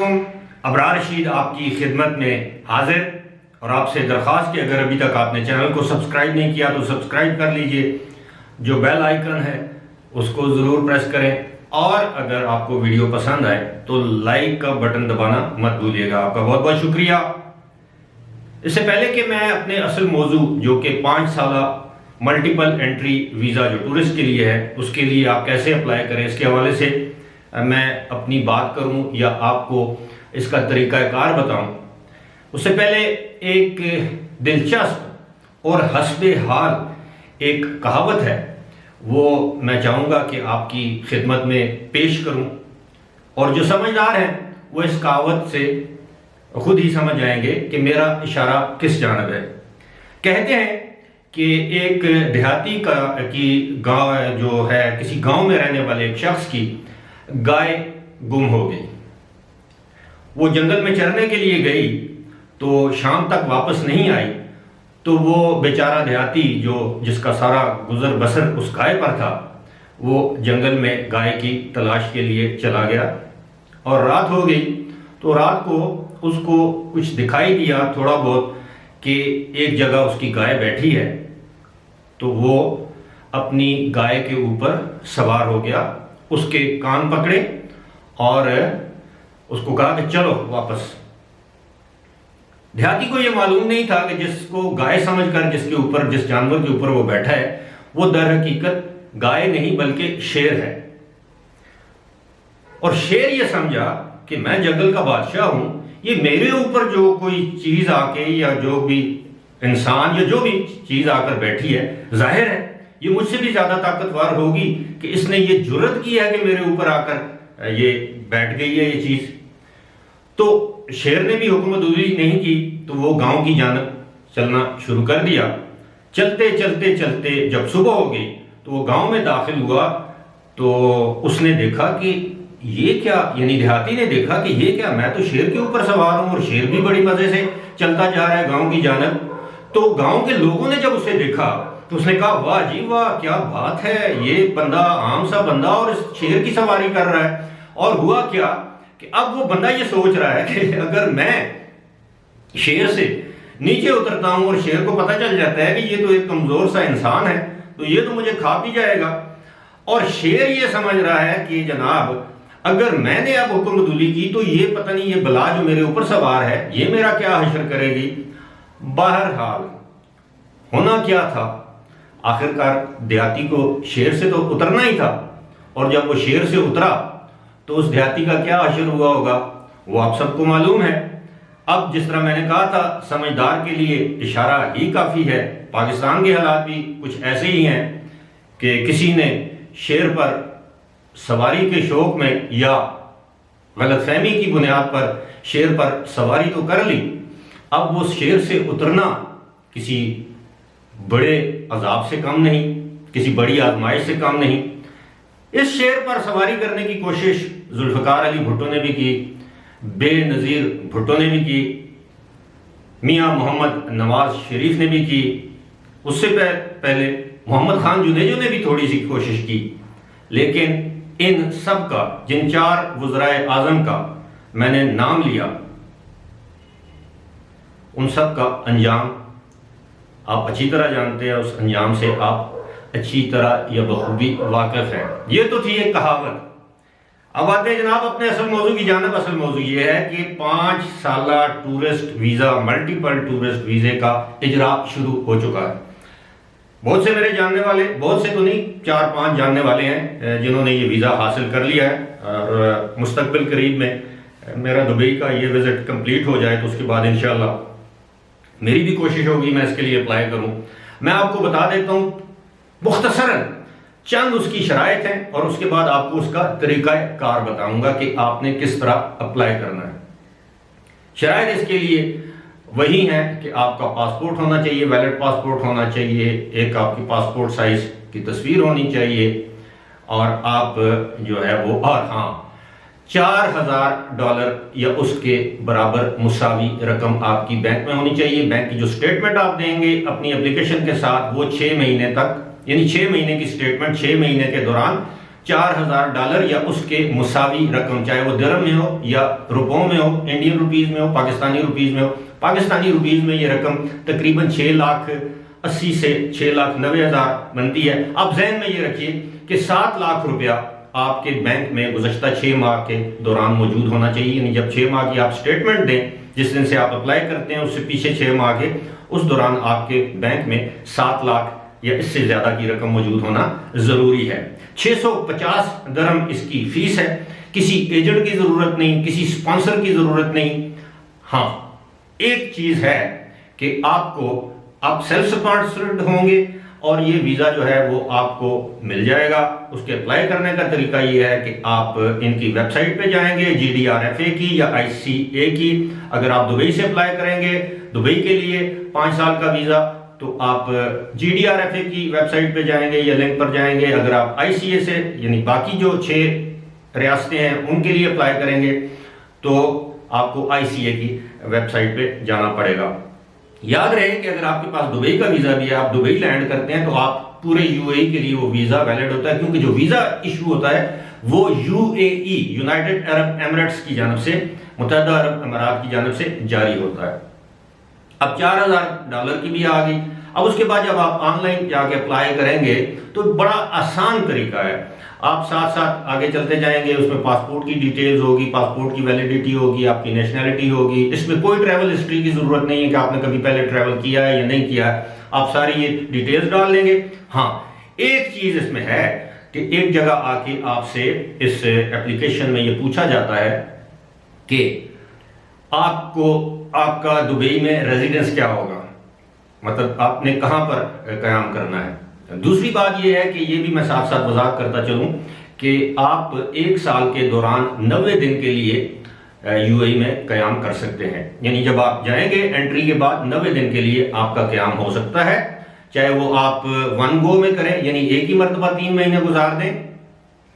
अस्सलामुअलैकुम। अबरार रशीद आपकी खिदमत में हाजिर और आपसे दरख्वास्त कि अगर अभी तक आपने चैनल को सब्सक्राइब नहीं किया तो सब्सक्राइब कर लीजिए, जो बेल आइकन है उसको ज़रूर प्रेस करें और अगर आपको वीडियो पसंद आए तो लाइक का बटन दबाना मत भूलिएगा। आपका बहुत बहुत शुक्रिया। इससे पहले कि मैं अपने असल मौजू जो कि 5 साल मल्टीपल एंट्री वीज़ा जो टूरिस्ट के लिए है उसके लिए आप कैसे अप्लाई करें, इसके हवाले से मैं अपनी बात करूं या आपको इसका तरीक़ाकार बताऊं, उससे पहले एक दिलचस्प और हस्बे हाल एक कहावत है, वो मैं चाहूँगा कि आपकी खिदमत में पेश करूं और जो समझदार हैं वो इस कहावत से खुद ही समझ जाएंगे कि मेरा इशारा किस जानब है। कहते हैं कि एक देहाती की गांव जो है, किसी गांव में रहने वाले एक शख्स की गाय गुम हो गई। वो जंगल में चरने के लिए गई तो शाम तक वापस नहीं आई, तो वो बेचारा देहाती जिसका सारा गुजर बसर उस गाय पर था, वो जंगल में गाय की तलाश के लिए चला गया और रात हो गई। तो रात को उसको कुछ दिखाई दिया थोड़ा बहुत कि एक जगह उसकी गाय बैठी है, तो वो अपनी गाय के ऊपर सवार हो गया, उसके कान पकड़े और उसको कहा कि चलो वापस। देहाती को यह मालूम नहीं था कि जिसको गाय समझकर जिस जानवर के ऊपर वो बैठा है वो दर हकीकत गाय नहीं बल्कि शेर है। और शेर ये समझा कि मैं जंगल का बादशाह हूं, ये मेरे ऊपर जो कोई चीज आके या जो भी इंसान या जो भी चीज आकर बैठी है, जाहिर है ये मुझसे भी ज्यादा ताकतवर होगी कि इसने ये जुर्रत की है कि मेरे ऊपर आकर ये बैठ गई है ये चीज। तो शेर ने भी हुक्मदुरी नहीं की, तो वो गांव की जानब चलना शुरू कर दिया। चलते चलते चलते जब सुबह हो गई तो वो गांव में दाखिल हुआ, तो उसने देखा कि ये क्या, यानी देहाती ने देखा कि ये क्या, मैं तो शेर के ऊपर सवार हूं और शेर भी बड़ी मजे से चलता जा रहा है गांव की जानब। तो गांव के लोगों ने जब उसे देखा तो उसने कहा, वाह जी वाह, क्या बात है, ये बंदा आम सा बंदा और इस शेर की सवारी कर रहा है। और हुआ क्या कि अब वो बंदा ये सोच रहा है कि अगर मैं शेर से नीचे उतरता हूं और शेर को पता चल जाता है कि ये तो एक कमजोर सा इंसान है, तो ये तो मुझे खा पी जाएगा। और शेर ये समझ रहा है कि जनाब अगर मैंने अब हुक्मदुली की तो ये पता नहीं ये बला जो मेरे ऊपर सवार है ये मेरा क्या हशर करेगी। बहरहाल होना क्या था, आखिरकार देहाती को शेर से तो उतरना ही था, और जब वो शेर से उतरा तो उस देहाती का क्या हशर हुआ होगा वो आप सबको मालूम है। अब जिस तरह मैंने कहा था, समझदार के लिए इशारा ही काफी है। पाकिस्तान के हालात भी कुछ ऐसे ही हैं कि किसी ने शेर पर सवारी के शौक में या गलतफहमी की बुनियाद पर शेर पर सवारी तो कर ली, अब वो शेर से उतरना किसी बड़े अजाब से कम नहीं, किसी बड़ी आजमाइश से कम नहीं। इस शेर पर सवारी करने की कोशिश जुल्फ़िकार अली भुट्टो ने भी की, बेनज़ीर भुट्टो ने भी की, मियाँ मोहम्मद नवाज शरीफ ने भी की, उससे पहले मोहम्मद खान जुनेजो ने भी थोड़ी सी कोशिश की। लेकिन इन सब का, जिन 4 वज़राए आज़म का मैंने नाम लिया, उन सब का अंजाम आप अच्छी तरह जानते हैं, उस अंजाम से आप अच्छी तरह या बखूबी वाकिफ हैं। ये तो थी एक कहावत। अब आते हैं जनाब अपने असल मौजू की जानब। असल मौजू ये है कि 5 साल टूरिस्ट वीज़ा, मल्टीपल टूरिस्ट वीज़े का इजरा शुरू हो चुका है। बहुत से मेरे जानने वाले, बहुत से तो नहीं, 4-5 जानने वाले हैं जिन्होंने ये वीज़ा हासिल कर लिया है, और मुस्तकबिल करीब में मेरा दुबई का ये विज़िट कंप्लीट हो जाए तो उसके बाद इंशाल्लाह मेरी भी कोशिश होगी मैं इसके लिए अप्लाई करूं। मैं आपको बता देता हूं मुख्तसरन चंद उसकी शराइत हैं और उसके बाद आपको उसका तरीक़ाकार बताऊंगा कि आपने किस तरह अप्लाई करना है। शराइत इसके लिए वही है कि आपका पासपोर्ट होना चाहिए, वैलिड पासपोर्ट होना चाहिए, एक आपकी पासपोर्ट साइज की तस्वीर होनी चाहिए, और आप जो है वो, और हाँ, $4000 या उसके बराबर मुसावी रकम आपकी बैंक में होनी चाहिए। बैंक की जो स्टेटमेंट आप देंगे अपनी एप्लीकेशन के साथ, वो 6 महीने तक, यानी 6 महीने की स्टेटमेंट 6 महीने के दौरान $4,000 या उसके मुसावी रकम, चाहे वो दिरहम में हो या रुपयों में हो, इंडियन रुपीज में हो, पाकिस्तानी रुपीज में हो। पाकिस्तानी रुपीज में ये रकम तकरीबन 6,80,000 से 6,90,000 बनती है। आप जहन में ये रखिए कि 7 लाख रुपया आपके बैंक में गुज़श्ता 6 माह के दौरान मौजूद होना चाहिए। यानी जब 6 माह की आप स्टेटमेंट दें, जिस दिन से आप अप्लाई करते हैं उससे पीछे 6 माह के, उस दौरान आपके बैंक में 7 लाख या इससे ज्यादा की रकम मौजूद होना जरूरी है। 650 दिरहम इसकी फीस है। किसी एजेंट की जरूरत नहीं, किसी स्पॉन्सर की जरूरत नहीं। हाँ, एक चीज है कि आप सेल्फ स्पॉन्सर्ड होंगे और ये वीजा जो है वो आपको मिल जाएगा। उसके अप्लाई करने का तरीका ये है कि आप इनकी वेबसाइट पे जाएंगे, GDRFA की या ICA की। अगर आप दुबई से अप्लाई करेंगे, दुबई के लिए 5 साल का वीजा, तो आप GDRFA की वेबसाइट पे जाएंगे या लिंक पर जाएंगे। अगर आप ICA से यानी बाकी जो 6 रियासतें हैं उनके लिए अप्लाई करेंगे तो आपको ICA की वेबसाइट पे जाना पड़ेगा। याद रहे कि अगर आपके पास दुबई का वीजा भी है, आप दुबई लैंड करते हैं तो आप पूरे UAE के लिए वो वीजा वैलिड होता है, क्योंकि जो वीजा इशू होता है वो UAE यूनाइटेड अरब एमिरेट्स की जानब से, मुत्तहदा अरब अमारात की जानब से जारी होता है। अब $4,000 की भी आ गई। अब उसके बाद जब आप ऑनलाइन जाके अप्लाई करेंगे तो बड़ा आसान तरीका है। आप साथ साथ आगे चलते जाएंगे, उसमें पासपोर्ट की डिटेल्स होगी, पासपोर्ट की वैलिडिटी होगी, आपकी नेशनैलिटी होगी। इसमें कोई ट्रैवल हिस्ट्री की जरूरत नहीं है कि आपने कभी पहले ट्रैवल किया है या नहीं किया है, आप सारी ये डिटेल्स डाल लेंगे। हाँ, एक चीज इसमें है कि एक जगह आके आपसे इस एप्लीकेशन में ये पूछा जाता है कि आपका दुबई में रेजिडेंस क्या होगा, मतलब आपने कहां पर कयाम करना है। दूसरी बात यह है कि ये भी मैं साथ साथ वजाहत करता चलूं कि आप 1 साल के दौरान 90 दिन के लिए UAE में कयाम कर सकते हैं। यानी जब आप जाएंगे एंट्री के बाद 90 दिन के लिए आपका कयाम हो सकता है, चाहे वो आप 1 गो में करें, यानी एक ही मरतबा 3 महीने गुजार दें,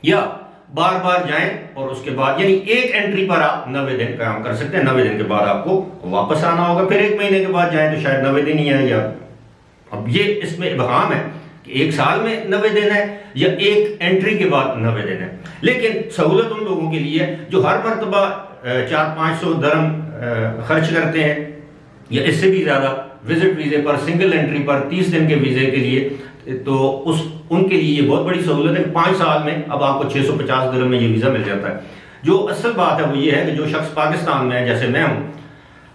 या बार बार जाएं और उसके बाद यानी एक एंट्री पर आप 90 दिन कयाम कर सकते हैं। 90 दिन के बाद आपको वापस आना होगा, फिर 1 महीने के बाद जाएं तो शायद 90 दिन ही है। या अब ये इसमें इबहाम है कि 1 साल में 90 दिन है या एक एंट्री के बाद 90 दिन है। लेकिन सहूलत उन लोगों के लिए जो हर मरतबा 400-500 दिरहम खर्च करते हैं या इससे भी ज्यादा विजिट वीजे पर, सिंगल एंट्री पर 30 दिन के वीजे के लिए, तो उनके लिए ये बहुत बड़ी सहूलत है। 5 साल में अब आपको 650 दिरहम में ये वीजा मिल जाता है। जो असल बात है वो ये है कि जो शख्स पाकिस्तान में है, जैसे मैं हूं,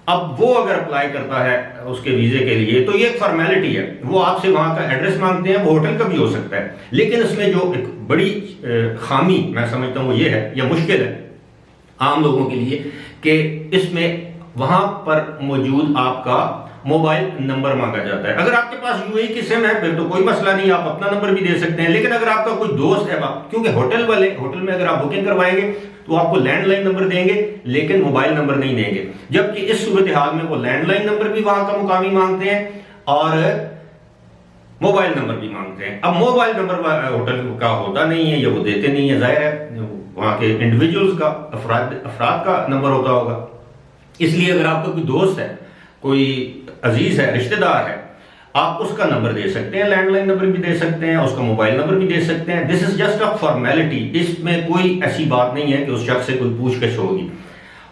अब वो अगर अप्लाई करता है उसके वीजे के लिए तो ये एक फॉर्मेलिटी है। वो आपसे वहां का एड्रेस मांगते हैं, वो होटल का भी हो सकता है, लेकिन इसमें जो एक बड़ी खामी मैं समझता हूं वो ये है या मुश्किल है आम लोगों के लिए कि इसमें वहां पर मौजूद आपका मोबाइल नंबर मांगा जाता है। अगर आपके पास UAE की सिम है फिर तो कोई मसला नहीं, आप अपना नंबर भी दे सकते हैं। लेकिन अगर आपका कोई दोस्त है, क्योंकि होटल में अगर आप बुकिंग करवाएंगे तो आपको लैंडलाइन नंबर देंगे लेकिन मोबाइल नंबर नहीं देंगे, जबकि इस सूरत हाल में वो लैंडलाइन नंबर भी वहां का मुकामी मांगते हैं और मोबाइल नंबर भी मांगते हैं। अब मोबाइल नंबर होटल का होता नहीं है या वो देते नहीं है, जाहिर है वहां के इंडिविजुअल्स का, अफराद का नंबर होता होगा। इसलिए अगर आपका कोई दोस्त है, कोई अजीज है, रिश्तेदार है, आप उसका नंबर दे सकते हैं, लैंडलाइन नंबर भी दे सकते हैं, उसका मोबाइल नंबर भी दे सकते हैं। This is just a formality, इसमें कोई ऐसी बात नहीं है कि उस शख्स से कोई पूछताछ होगी।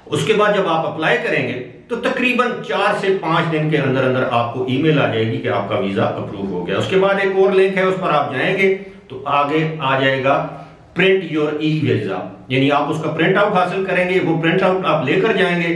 उसके बाद जब आप अप्लाई करेंगे तो तकरीबन 4 से 5 दिन के अंदर अंदर आपको ईमेल आ जाएगी कि आपका वीजा अप्रूव हो गया। उसके बाद एक और लिंक है, उस पर आप जाएंगे तो आगे आ जाएगा प्रिंट योर ई वीजा, यानी आप उसका प्रिंट आउट हासिल करेंगे। वो प्रिंट आउट आप लेकर जाएंगे,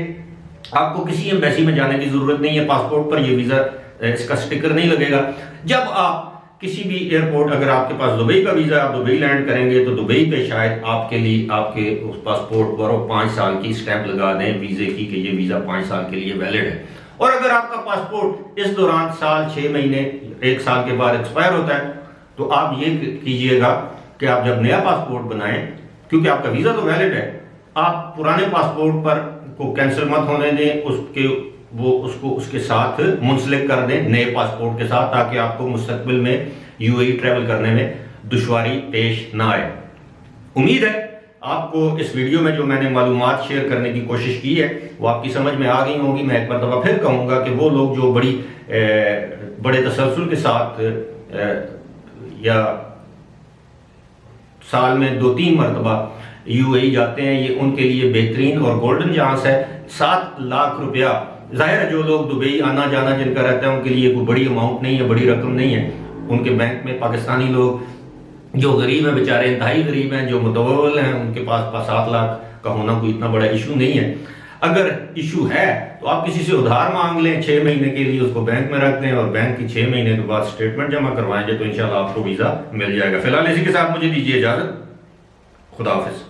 आपको किसी एम्बेसी में जाने की जरूरत नहीं है, पासपोर्ट पर ये वीजा इसका स्टिकर नहीं लगेगा। जब आप किसी भी एयरपोर्ट, अगर आपके पास दुबई का वीजा, आप दुबई लैंड करेंगे तो दुबई पे शायद आपके लिए आपके उस पासपोर्ट पर 5 साल की स्टैंप लगा दें वीजे की कि ये वीजा 5 साल के लिए वैलिड है। और अगर आपका पासपोर्ट इस दौरान साल, 6 महीने, 1 साल के बाद एक्सपायर होता है तो आप ये कीजिएगा कि आप जब नया पासपोर्ट बनाएं, क्योंकि आपका वीजा तो वैलिड है, आप पुराने पासपोर्ट पर को कैंसिल मत होने दें, उसको उसके साथ मुंसलिक कर दें नए पासपोर्ट के साथ, ताकि आपको मुस्तकबिल में UAE ट्रैवल करने में दुश्वारी पेश ना आए। उम्मीद है आपको इस वीडियो में जो मैंने मालूमात शेयर करने की कोशिश की है वो आपकी समझ में आ गई होंगी। मैं एक मरतबा फिर कहूँगा कि वो लोग जो बड़े तसलसल के साथ या साल में 2-3 मरतबा यूएई जाते हैं, ये उनके लिए बेहतरीन और गोल्डन चांस है। 7 लाख रुपया, जाहिर है जो लोग दुबई आना जाना जिनका रहता है उनके लिए कोई बड़ी अमाउंट नहीं है, बड़ी रकम नहीं है। उनके बैंक में पाकिस्तानी लोग जो गरीब हैं, बेचारे इंतहाई गरीब हैं, जो मुतवल हैं, उनके पास 7 लाख का होना कोई इतना बड़ा इशू नहीं है। अगर इशू है तो आप किसी से उधार मांग लें 6 महीने के लिए, उसको बैंक में रख दें और बैंक की 6 महीने के बाद स्टेटमेंट जमा करवाएंगे तो इंशाल्लाह आपको वीज़ा मिल जाएगा। फिलहाल इसी के साथ मुझे दीजिए इजाज़त। खुदा हाफिज़।